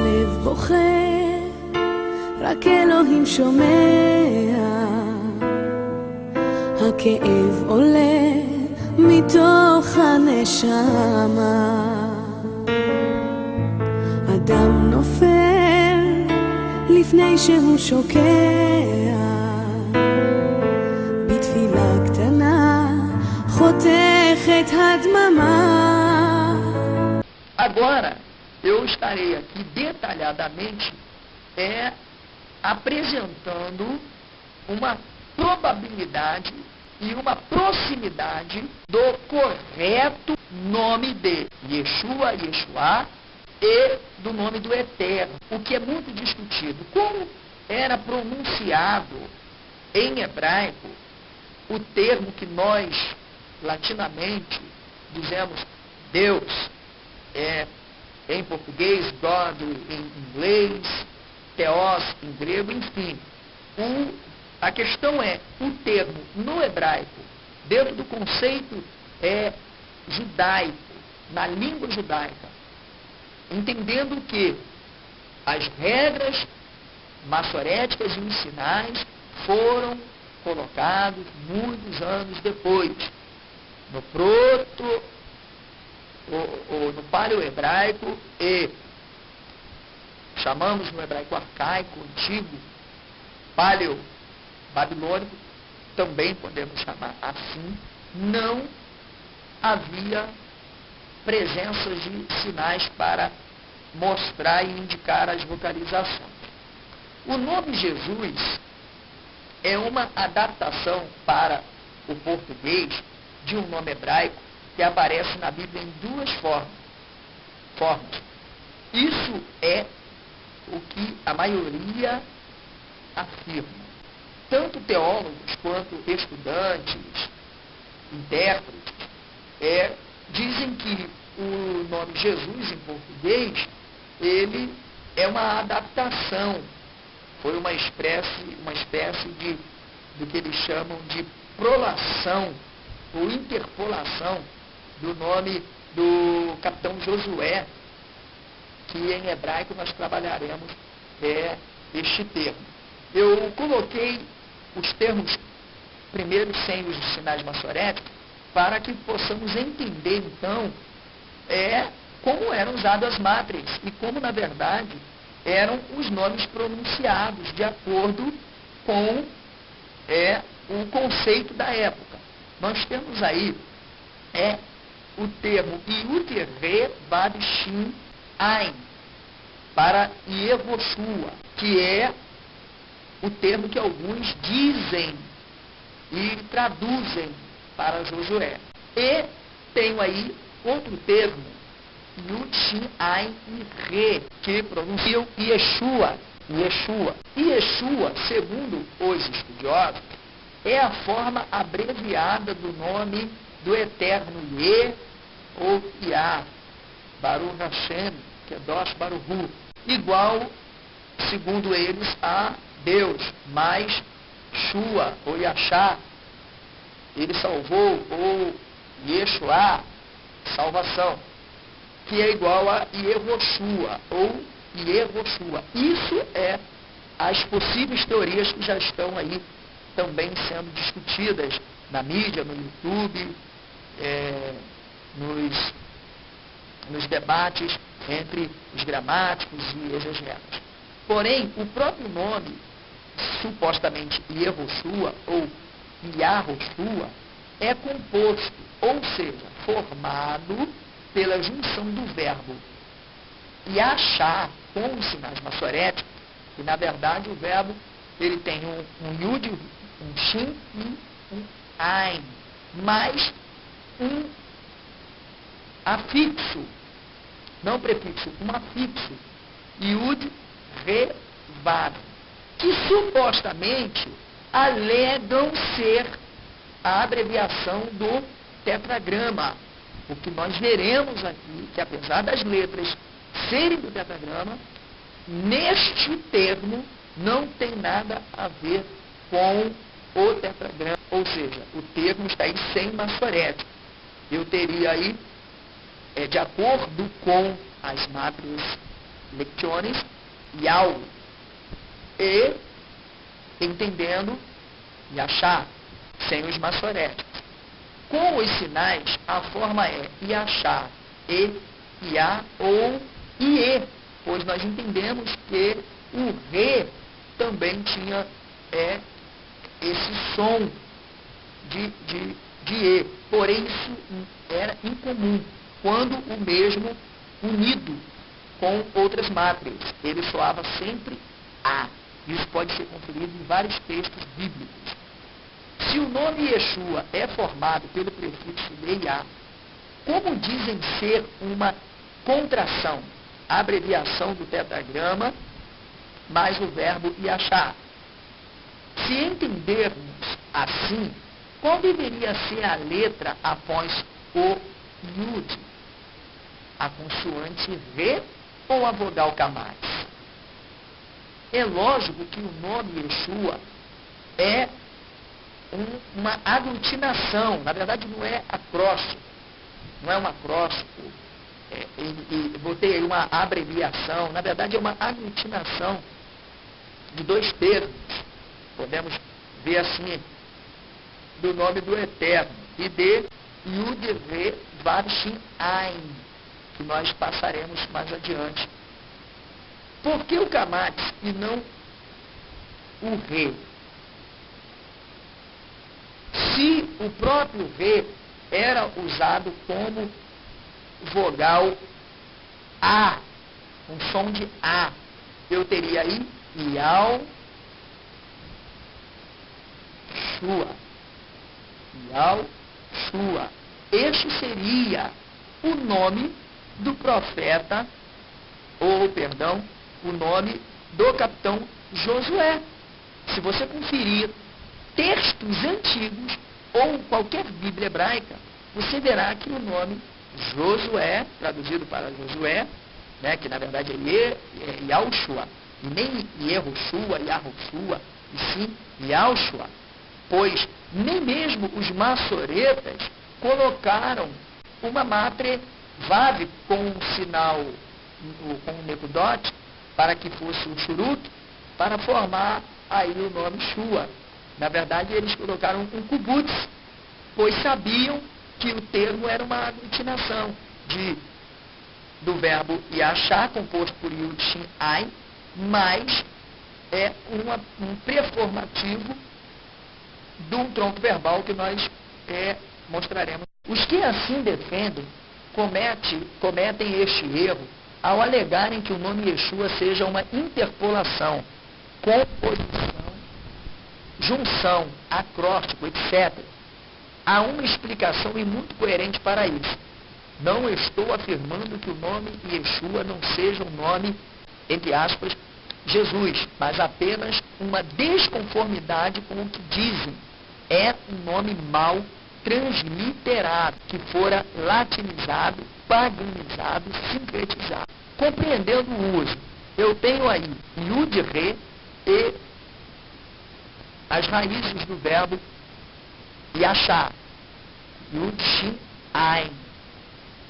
הלב בוכה, רק אלוהים שומע, הכאב עולה מתוך הנשמה. אדם נופל לפני שהוא שוקע, בתפילה קטנה חותכת הדממה. Agora, eu estarei aqui detalhadamente apresentando uma probabilidade e uma proximidade do correto nome de Yeshua, Yeshua, e do nome do Eterno, o que é muito discutido. Como era pronunciado em hebraico o termo que nós, latinamente, dizemos Deus, em português, God em inglês, Theos em grego, enfim. A questão é, o termo no hebraico, dentro do conceito judaico, na língua judaica, entendendo que as regras maçoréticas e os sinais foram colocados muitos anos depois, no no paleo-hebraico e chamamos no hebraico arcaico, antigo, paleo-babilônico, também podemos chamar assim, não havia presenças de sinais para mostrar e indicar as vocalizações. O nome Jesus é uma adaptação para o português de um nome hebraico que aparece na Bíblia em duas formas. Isso é o que a maioria afirma. Tanto teólogos quanto estudantes, intérpretes, dizem que o nome Jesus em português, ele é uma adaptação, foi uma espécie do que eles chamam de prolação ou interpolação do nome do capitão Josué, que em hebraico nós trabalharemos este termo. Eu coloquei os termos primeiro sem os sinais maçoréticos para que possamos entender então como eram usadas as mátrias e como na verdade eram os nomes pronunciados de acordo com o conceito da época. Nós temos aí o termo Yud-Re Vav Shin Ain para Yehoshua, que é o termo que alguns dizem e traduzem para Josué. E tenho aí outro termo, Yud Shin Ain Re, que pronunciam Yeshua. Yeshua, segundo os estudiosos, é a forma abreviada do nome do eterno Ye ou Yah, Baruch Hashem, que é Dos Baruhu, igual, segundo eles, a Deus, mais Shua ou Yashá, ele salvou, ou Yeshua, salvação, que é igual a Yehoshua ou Yehoshua. Isso é as possíveis teorias que já estão aí também sendo discutidas na mídia, no YouTube, nos debates entre os gramáticos e exegetas. Porém, o próprio nome, supostamente Yehoshua ou Yahoshua, é composto, ou seja, formado pela junção do verbo Yashá com os sinais maçoréticos, e na verdade o verbo ele tem um Yud, um Shin e um Ain, mais um afixo, não prefixo, um afixo, Yud, Re, Vav, que supostamente alegam ser a abreviação do tetragrama. O que nós veremos aqui, que apesar das letras serem do tetragrama, neste termo não tem nada a ver com o tetragrama, ou seja, o termo está aí sem maçorético. Eu teria aí, de acordo com as mátrias lectiones, Yau, e entendendo Yashá, sem os maçoréticos. Com os sinais, a forma é Yashá, E, Iá ou Ie, pois nós entendemos que o Re também tinha esse som de E, porém isso era incomum, quando o mesmo unido com outras mátrias, ele soava sempre A. Isso pode ser conferido em vários textos bíblicos. Se o nome Yeshua é formado pelo prefixo Leiá, como dizem ser uma contração, abreviação do tetragrama, mais o verbo Yashá? Se entendermos assim, qual deveria ser a letra após o Yud? A consoante Re ou a vogal Kamat? É lógico que o nome Yeshua é uma aglutinação, na verdade não é acróstico, não é um acróstico, botei aí uma abreviação, na verdade é uma aglutinação de dois termos, podemos ver assim, do nome do Eterno, e de Yud Re Vav Shin Ain, que nós passaremos mais adiante. Por que o Kamat e não o Re? Se o próprio Re era usado como vogal A, um som de A, eu teria aí Iau, Shua. Iau, Shua. Este seria o nome do profeta, o nome do capitão Josué. Se você conferir textos antigos ou qualquer Bíblia hebraica, você verá que o nome Josué, traduzido para Josué, né, que na verdade é Yahushua, e nem Yehoshua, Yahushua, e sim Yahushua, pois nem mesmo os maçoretas colocaram uma matre Vav com um sinal, com um Nekudot, para que fosse um Shurut, para formar aí o nome Shua. Na verdade, eles colocaram um Kubutz, pois sabiam que o termo era uma aglutinação do verbo Yashá, composto por Yud Shin Ain, mais um preformativo de um tronco verbal que nós mostraremos. Os que assim defendem cometem este erro ao alegarem que o nome Yeshua seja uma interpolação, composição, junção, acróstico, etc. Há uma explicação e muito coerente para isso. Não estou afirmando que o nome Yeshua não seja um nome, entre aspas, Jesus, mas apenas uma desconformidade com o que dizem. É um nome mal transliterado, que fora latinizado, paganizado, sincretizado. Compreendendo o uso, eu tenho aí Yud Re e as raízes do verbo Yashá, Yud Shin Ain.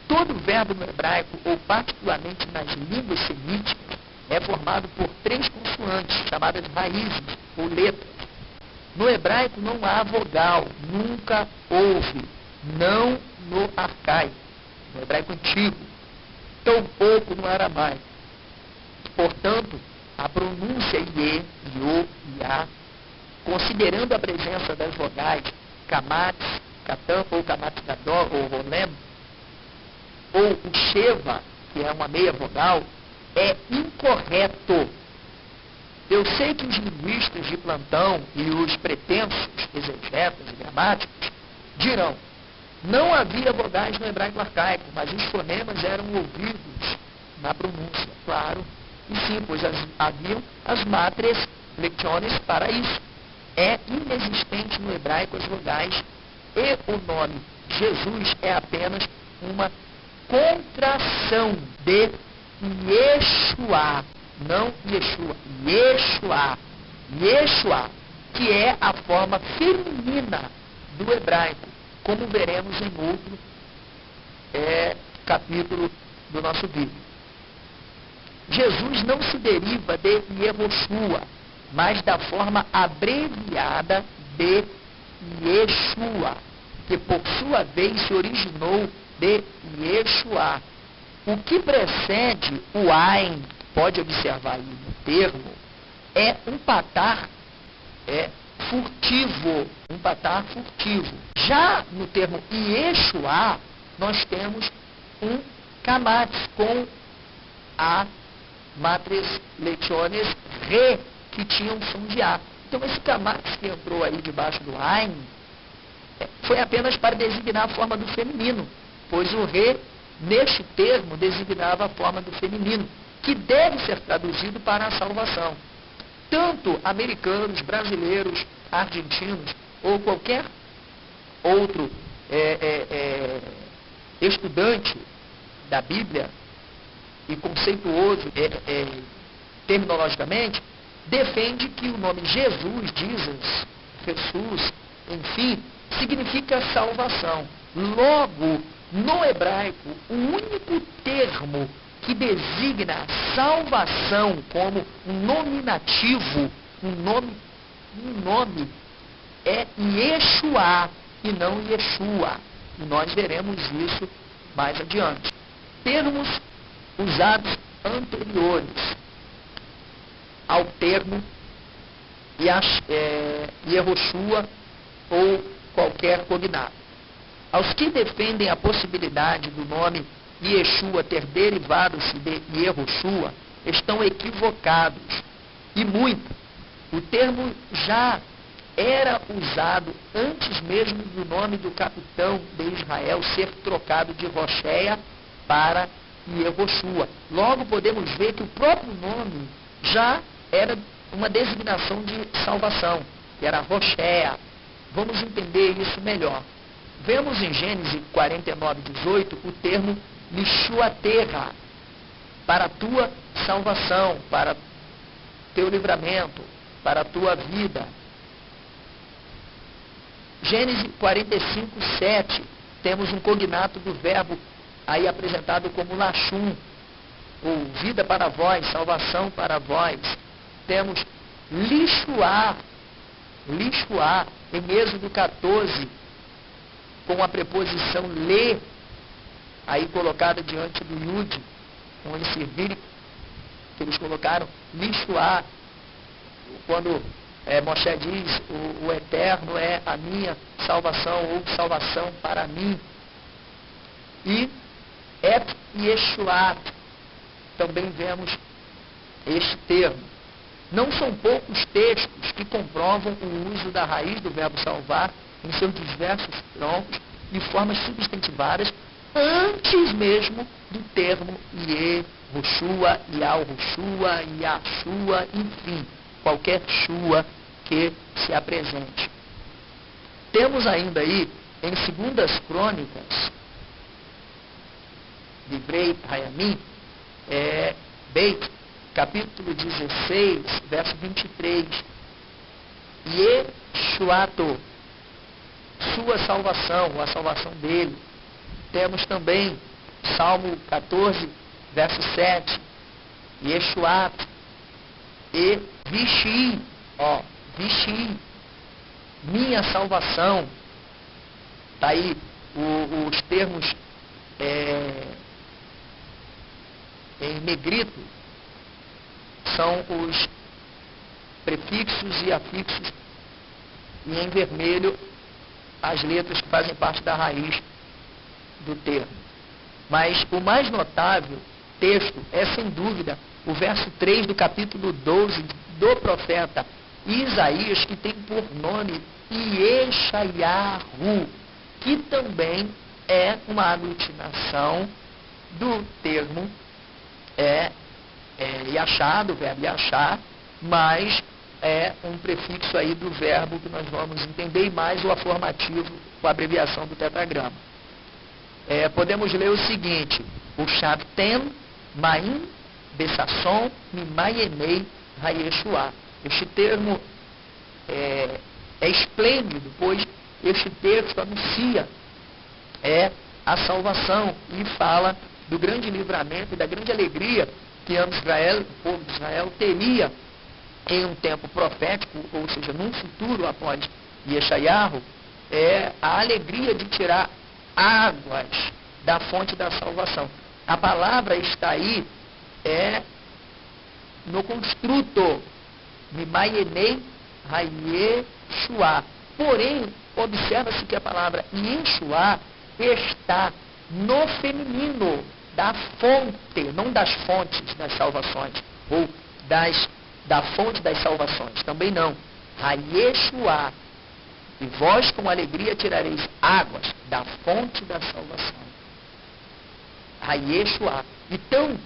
Todo verbo no hebraico, ou particularmente nas línguas semíticas, é formado por três consoantes, chamadas raízes ou letras. No hebraico não há vogal, nunca houve, não no arcaico, no hebraico antigo, tampouco no aramaico. Portanto, a pronúncia Ie, Iô, Iá, considerando a presença das vogais Kamat, Katam ou Kamat Gadol ou Rolem, ou o Sheva, que é uma meia vogal, é incorreto. Eu sei que os linguistas de plantão e os pretensos exegetas e gramáticos dirão: não havia vogais no hebraico arcaico, mas os fonemas eram ouvidos na pronúncia. Claro, e sim, pois haviam as mátrias lectiones para isso. É inexistente no hebraico as vogais e o nome Jesus é apenas uma contração de Yeshua, não Yeshua, Yeshua, Yeshua, que é a forma feminina do hebraico, como veremos em outro capítulo do nosso livro. Jesus não se deriva de Yehoshua, mas da forma abreviada de Yeshua, que por sua vez se originou de Yeshua. O que precede o Ain, pode observar aí no termo, é um patar furtivo, um patar furtivo. Já no termo Yeshua, nós temos um kamatz com a matres letiones re, que tinha um som de A. Então esse kamatz que entrou aí debaixo do Ain foi apenas para designar a forma do feminino, pois o re, neste termo, designava a forma do feminino, que deve ser traduzido para a salvação. Tanto americanos, brasileiros, argentinos ou qualquer outro estudante da Bíblia e conceituoso terminologicamente, defende que o nome Jesus, Jesus, enfim, significa salvação. Logo, no hebraico, o único termo que designa salvação como um nominativo, um nome é Yeshua e não Yeshua. E nós veremos isso mais adiante. Termos usados anteriores ao termo Yehoshua ou qualquer cognato. Aos que defendem a possibilidade do nome Yeshua ter derivado-se de Yehoshua, estão equivocados. E muito. O termo já era usado antes mesmo do nome do capitão de Israel ser trocado de Rocheia para Yehoshua. Logo podemos ver que o próprio nome já era uma designação de salvação, que era Rocheia. Vamos entender isso melhor. Vemos em Gênesis 49:18 o termo Lishuaterra, para a tua salvação, para teu livramento, para a tua vida. Gênesis 45:7, temos um cognato do verbo aí apresentado como Lashum, ou vida para vós, salvação para vós. Temos Lishuá, em Êxodo 14, com a preposição le, aí colocada diante do Yud, com esse vírico, que eles colocaram Lishuá, quando Moshe diz, o Eterno é a minha salvação, ou salvação para mim. E Et Yeshuat, também vemos este termo. Não são poucos textos que comprovam o uso da raiz do verbo salvar em seus diversos troncos e formas substantivadas antes mesmo do termo Yehoshua, Yahshua, Yashua, enfim, qualquer Shua que se apresente. Temos ainda aí, em 2 Crônicas, Divrei Hayamim, Beit, capítulo 16, verso 23, Yeshuato, sua salvação, ou a salvação dele. Temos também Salmo 14, verso 7, Yeshuat, e Vishi, Vishi, minha salvação. Está aí os termos em negrito, são os prefixos e afixos, e em vermelho as letras que fazem parte da raiz do termo. Mas o mais notável texto é, sem dúvida, o verso 3 do capítulo 12 do profeta Isaías, que tem por nome Yeshayahu, que também é uma aglutinação do termo Yashá, do verbo Yashá, mas é um prefixo aí do verbo que nós vamos entender, e mais o afirmativo, com a abreviação do tetragrama. Podemos ler o seguinte: o Shavten Maim Bessasson Mimayenei Hayeshua. Este termo é esplêndido, pois este texto anuncia a salvação e fala do grande livramento e da grande alegria que Israel, o povo de Israel, teria em um tempo profético, ou seja, num futuro após Yeshayahu, é a alegria de tirar águas da fonte da salvação. A palavra está aí, no construto, Mimayenei Hayeshua. Porém, observa-se que a palavra Yeshua está no feminino, da fonte, não das fontes das salvações, ou da fonte das salvações, também não. Hayeshua. E vós com alegria tirareis águas da fonte da salvação. Hayeshua. Então,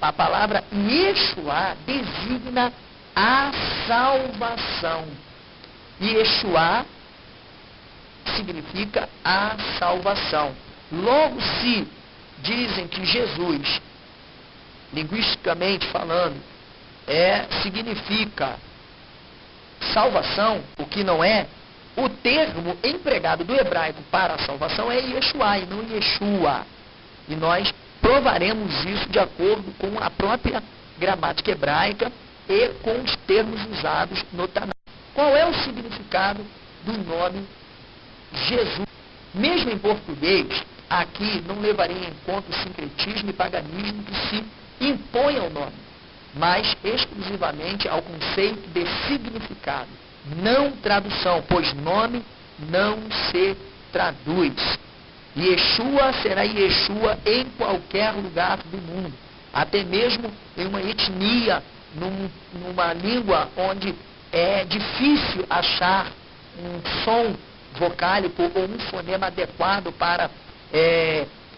a palavra Yeshua designa a salvação. Yeshua significa a salvação. Logo, se dizem que Jesus, linguisticamente falando, significa salvação, o que não é, o termo empregado do hebraico para a salvação é Yeshua e não Yeshua. E nós provaremos isso de acordo com a própria gramática hebraica e com os termos usados no Tanakh. Qual é o significado do nome Jesus? Mesmo em português, aqui não levaria em conta o sincretismo e paganismo que se impõe ao nome, mas exclusivamente ao conceito de significado, não tradução, pois nome não se traduz. Yeshua será Yeshua em qualquer lugar do mundo, até mesmo em uma etnia, numa língua onde é difícil achar um som vocálico ou um fonema adequado para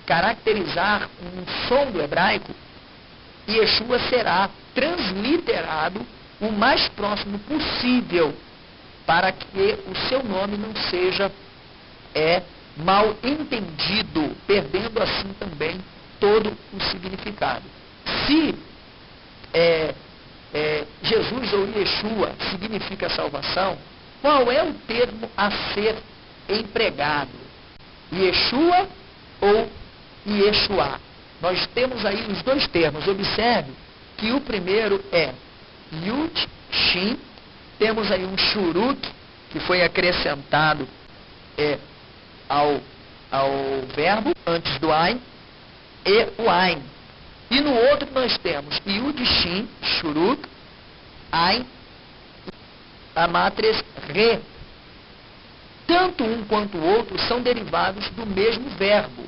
caracterizar um som do hebraico. Yeshua será transliterado o mais próximo possível para que o seu nome não seja mal entendido, perdendo assim também todo o significado. Se Jesus ou Yeshua significa salvação, qual é o termo a ser empregado? Yeshua ou Yeshua? Nós temos aí os dois termos. Observe que o primeiro é Yud, Shin. Temos aí um Shuruk, que foi acrescentado ao verbo, antes do Ain, e o Ain. E no outro nós temos Yud, Shin, Shuruk, Ain, Amatres, Re. Tanto um quanto o outro são derivados do mesmo verbo,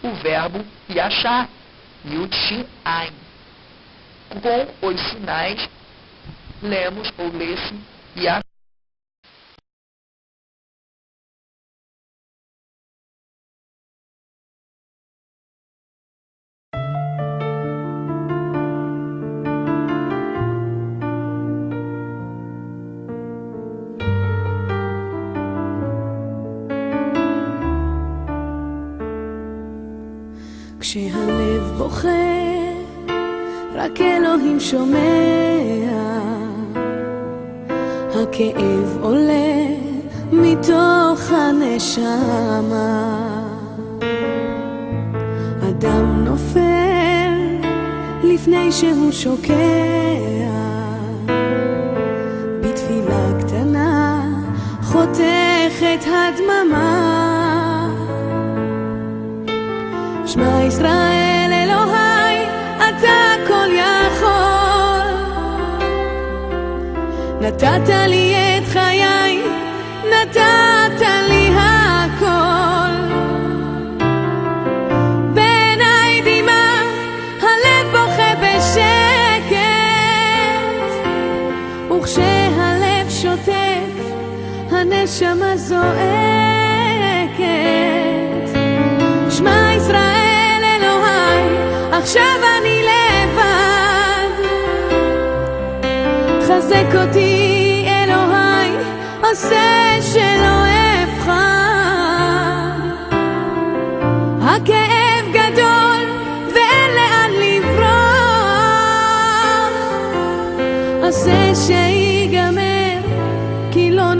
o verbo Yashar, Yud, Shin, Ain. Com os sinais, lemos ou lê-se Yashar. כשהלב בוכה, רק אלוהים שומע, הכאב עולה מתוך הנשמה, אדם נופל לפני שהוא שוקע, בתפילה קטנה חותכת הדממה, שמע ישראל אלוהי, אתה כל יכול, נתת לי את חיי, נתת לי הכל, בעיניי דמעה, הלב בוכה בשקט, וכשהלב שותק, הנשמה זועקת. שמע ישראל אלוהי, עכשיו אני לבד, חזק אותי אלוהי, עושה שלא אבחר, הכאב גדול ואין לאן לברוח, עושה